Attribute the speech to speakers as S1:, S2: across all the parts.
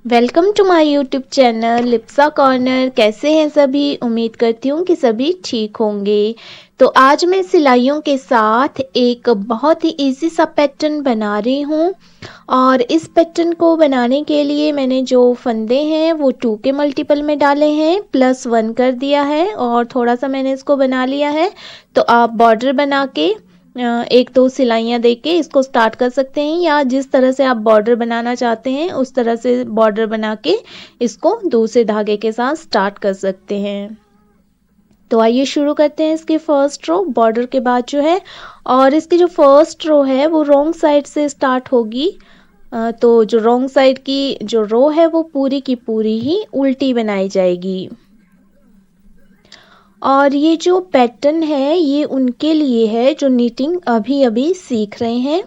S1: Welcome to my YouTube channel Lipsa corner. कैसे हैं सभी? उम्मीद करती हूँ कि सभी ठीक होंगे। तो आज मैं सिलाइयों के साथ एक बहुत ही इजी सा पैटर्न बना रही हूँ और इस पैटर्न को बनाने के लिए मैंने जो फंदे हैं वो 2 के मल्टीपल में डाले हैं, +1 कर दिया है और थोड़ा सा मैंने इसको बना लिया है। तो आप बॉर्डर बना के एक दो सिलाइयाँ देके इसको स्टार्ट कर सकते हैं या जिस तरह से आप बॉर्डर बनाना चाहते हैं उस तरह से बॉर्डर बना के इसको दूसरे धागे के साथ स्टार्ट कर सकते हैं। तो आइए शुरू करते हैं इसकी फर्स्ट रो बॉर्डर के बाद जो है, और इसकी जो फर्स्ट रो है वो रॉन्ग साइड से स्टार्ट होगी। तो जो रॉन्ग साइड की जो रो है वो पूरी की पूरी ही उल्टी बनाई जाएगी। और ये जो पैटर्न है ये उनके लिए है जो नीटिंग अभी अभी सीख रहे हैं।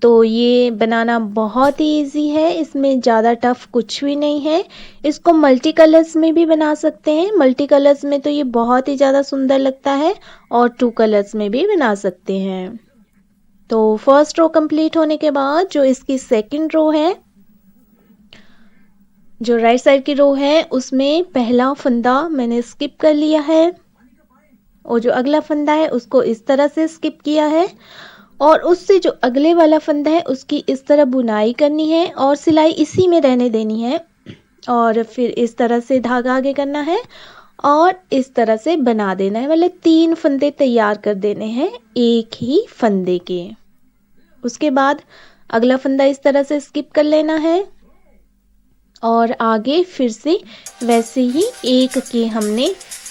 S1: तो ये बनाना बहुत ही इजी है, इसमें ज़्यादा टफ कुछ भी नहीं है। इसको मल्टी कलर्स में भी बना सकते हैं। मल्टी कलर्स में तो ये बहुत ही ज़्यादा सुंदर लगता है और 2 कलर्स में भी बना सकते हैं। तो फर्स्ट रो कंप्लीट होने के बाद जो इसकी सेकंड रो है, जो राइट साइड की रो है उसमें पहला फंदा मैंने स्किप कर लिया है और जो अगला फंदा है उसको इस तरह से स्किप किया है और उससे जो अगले वाला फंदा है उसकी इस तरह बुनाई करनी है और सिलाई इसी में रहने देनी है और फिर इस तरह से धागा आगे करना है और इस तरह से बना देना है। मतलब 3 फंदे तैयार कर देने हैं एक ही फंदे के। उसके बाद अगला फंदा इस तरह से स्किप कर लेना है और आगे फिर से वैसे ही एक के हमने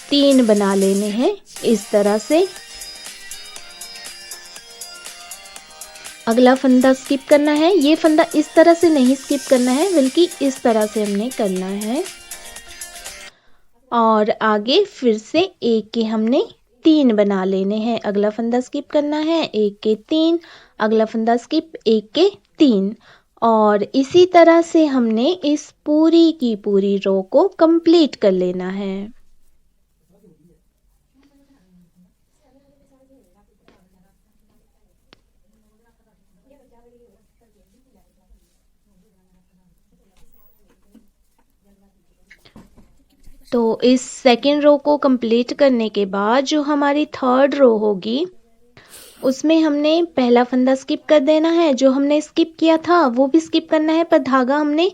S1: 3 बना लेने हैं इस तरह से। अगला फंदा स्किप करना है, ये फंदा इस तरह से नहीं स्किप करना है बल्कि इस तरह से हमने करना है और आगे फिर से एक के हमने 3 बना लेने हैं। अगला फंदा स्किप करना है, एक के 3, अगला फंदा स्किप, एक के 3 और इसी तरह से हमने इस पूरी की पूरी रो को कंप्लीट कर लेना है। तो इस सेकेंड रो को कंप्लीट करने के बाद जो हमारी थर्ड रो होगी उसमें हमने पहला फंदा स्किप कर देना है। जो हमने स्किप किया था वो भी स्किप करना है पर धागा हमने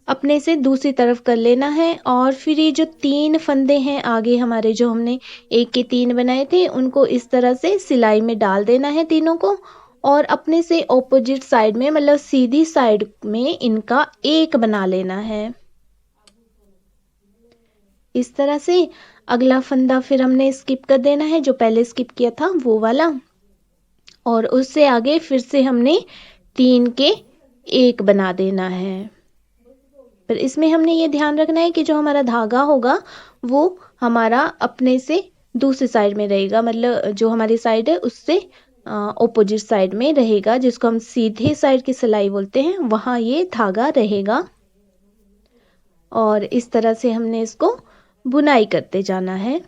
S1: अपने से दूसरी तरफ कर लेना है और फिर ये जो 3 फंदे हैं आगे हमारे जो हमने एक के 3 बनाए थे उनको इस तरह से सिलाई में डाल देना है तीनों को और अपने से ऑपोजिट साइड में मतलब सीधी साइड में इनका एक बना लेना है इस तरह से। अगला फंदा फिर हमने स्किप कर देना है जो पहले स्किप किया था वो वाला और उससे आगे फिर से हमने 3 के 1 बना देना है। पर इसमें हमने ये ध्यान रखना है कि जो हमारा धागा होगा वो हमारा अपने से दूसरी साइड में रहेगा, मतलब जो हमारी साइड है उससे ऑपोजिट साइड में रहेगा, जिसको हम सीधे साइड की सिलाई बोलते हैं, वहाँ ये धागा रहेगा और इस तरह से हमने इसको बुनाई करते जाना है।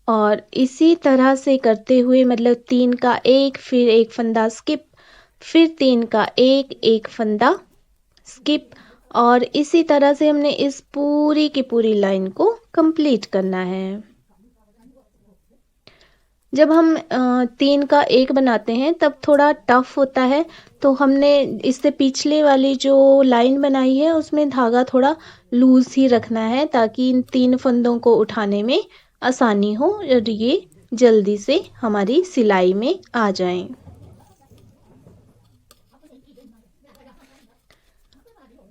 S1: और इसी तरह से करते हुए मतलब 3 का 1 फिर एक फंदा स्किप, फिर 3 का 1 फंदा स्किप और इसी तरह से हमने इस पूरी की पूरी लाइन को कंप्लीट करना है। जब हम 3 का 1 बनाते हैं तब थोड़ा टफ होता है, तो हमने इससे पिछले वाली जो लाइन बनाई है उसमें धागा थोड़ा लूज ही रखना है ताकि इन 3 फंदों को उठाने में आसानी हो और ये जल्दी से हमारी सिलाई में आ जाएं।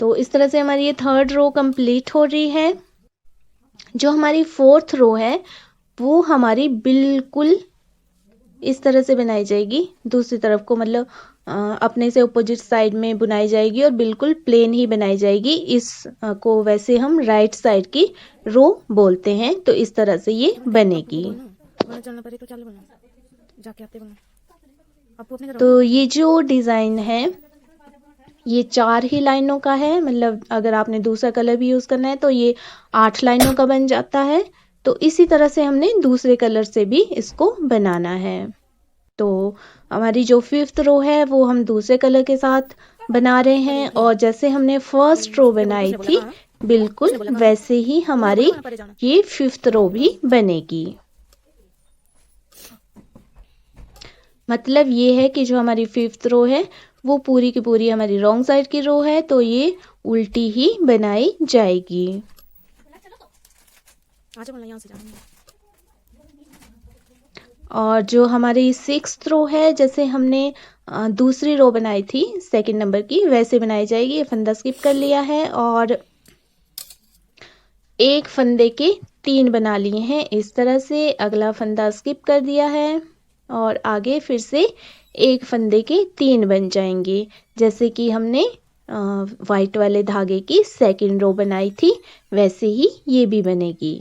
S1: तो इस तरह से हमारी ये थर्ड रो कंप्लीट हो रही है। जो हमारी फोर्थ रो है वो हमारी बिल्कुल इस तरह से बनाई जाएगी, दूसरी तरफ को मतलब अपने से अपोजिट साइड में बुनाई जाएगी और बिल्कुल प्लेन ही बनाई जाएगी। इस को वैसे हम राइट साइड की रो बोलते हैं। तो इस तरह से ये बनेगी। तो ये जो डिज़ाइन है ये 4 ही लाइनों का है, मतलब अगर आपने दूसरा कलर भी यूज़ करना है तो ये 8 लाइनों का बन जाता है। तो इसी तरह से हमने दूसरे कलर से भी इसको बनाना है। तो हमारी जो 5th रो है वो हम दूसरे कलर के साथ बना रहे हैं, और जैसे हमने फर्स्ट रो बनाई थी बिल्कुल वैसे ही हमारी ये 5th रो भी बनेगी। मतलब ये है कि जो हमारी 5th रो है वो पूरी की पूरी हमारी रॉन्ग साइड की रो है, तो ये उल्टी ही बनाई जाएगी। और जो हमारी 6th रो है, जैसे हमने दूसरी रो बनाई थी सेकंड नंबर की, वैसे बनाई जाएगी। ये फंदा स्किप कर लिया है और एक फंदे के 3 बना लिए हैं इस तरह से। अगला फंदा स्किप कर दिया है और आगे फिर से एक फंदे के 3 बन जाएंगे, जैसे कि हमने वाइट वाले धागे की सेकंड रो बनाई थी वैसे ही ये भी बनेगी।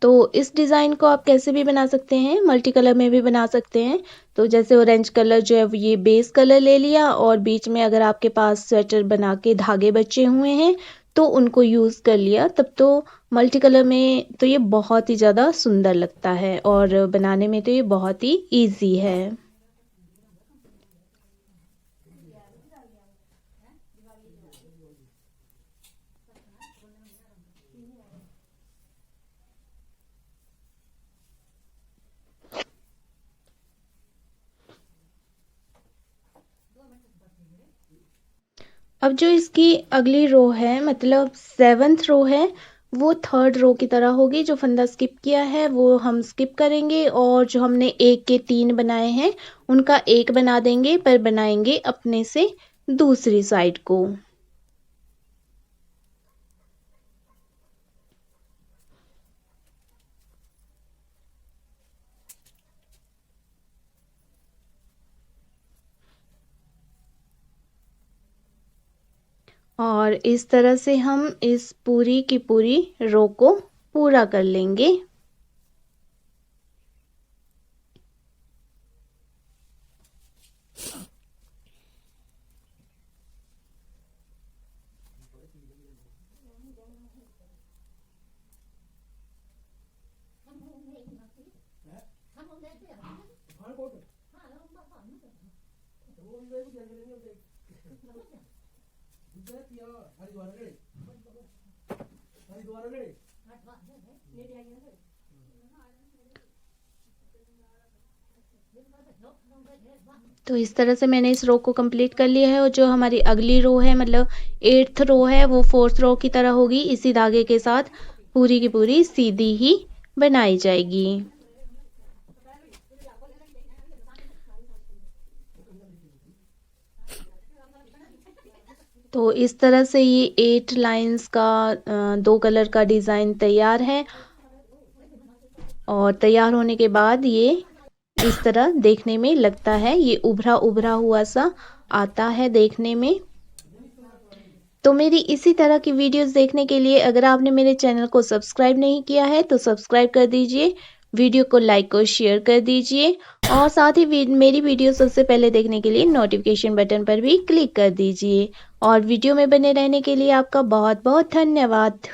S1: तो इस डिज़ाइन को आप कैसे भी बना सकते हैं, मल्टी कलर में भी बना सकते हैं। तो जैसे ऑरेंज कलर जो है ये बेस कलर ले लिया, और बीच में अगर आपके पास स्वेटर बना के धागे बचे हुए हैं तो उनको यूज़ कर लिया, तब तो मल्टी कलर में तो ये बहुत ही ज़्यादा सुंदर लगता है और बनाने में तो ये बहुत ही ईजी है। अब जो इसकी अगली रो है, मतलब 7th रो है, वो 3rd रो की तरह होगी। जो फंदा स्किप किया है वो हम स्किप करेंगे, और जो हमने एक के 3 बनाए हैं उनका एक बना देंगे, पर बनाएंगे अपने से दूसरी साइड को। और इस तरह से हम इस पूरी की पूरी रो को पूरा कर लेंगे। तो इस तरह से मैंने इस रो को कंप्लीट कर लिया है, और जो हमारी अगली रो है, मतलब 8th रो है, वो 4th रो की तरह होगी। इसी धागे के साथ पूरी की पूरी सीधी ही बनाई जाएगी। तो इस तरह से ये 8 लाइंस का 2 कलर का डिज़ाइन तैयार है, और तैयार होने के बाद ये इस तरह देखने में लगता है, ये उभरा उभरा हुआ सा आता है देखने में। तो मेरी इसी तरह की वीडियोस देखने के लिए अगर आपने मेरे चैनल को सब्सक्राइब नहीं किया है तो सब्सक्राइब कर दीजिए, वीडियो को लाइक और शेयर कर दीजिए, और साथ ही मेरी वीडियो सबसे पहले देखने के लिए नोटिफिकेशन बटन पर भी क्लिक कर दीजिए। और वीडियो में बने रहने के लिए आपका बहुत बहुत धन्यवाद।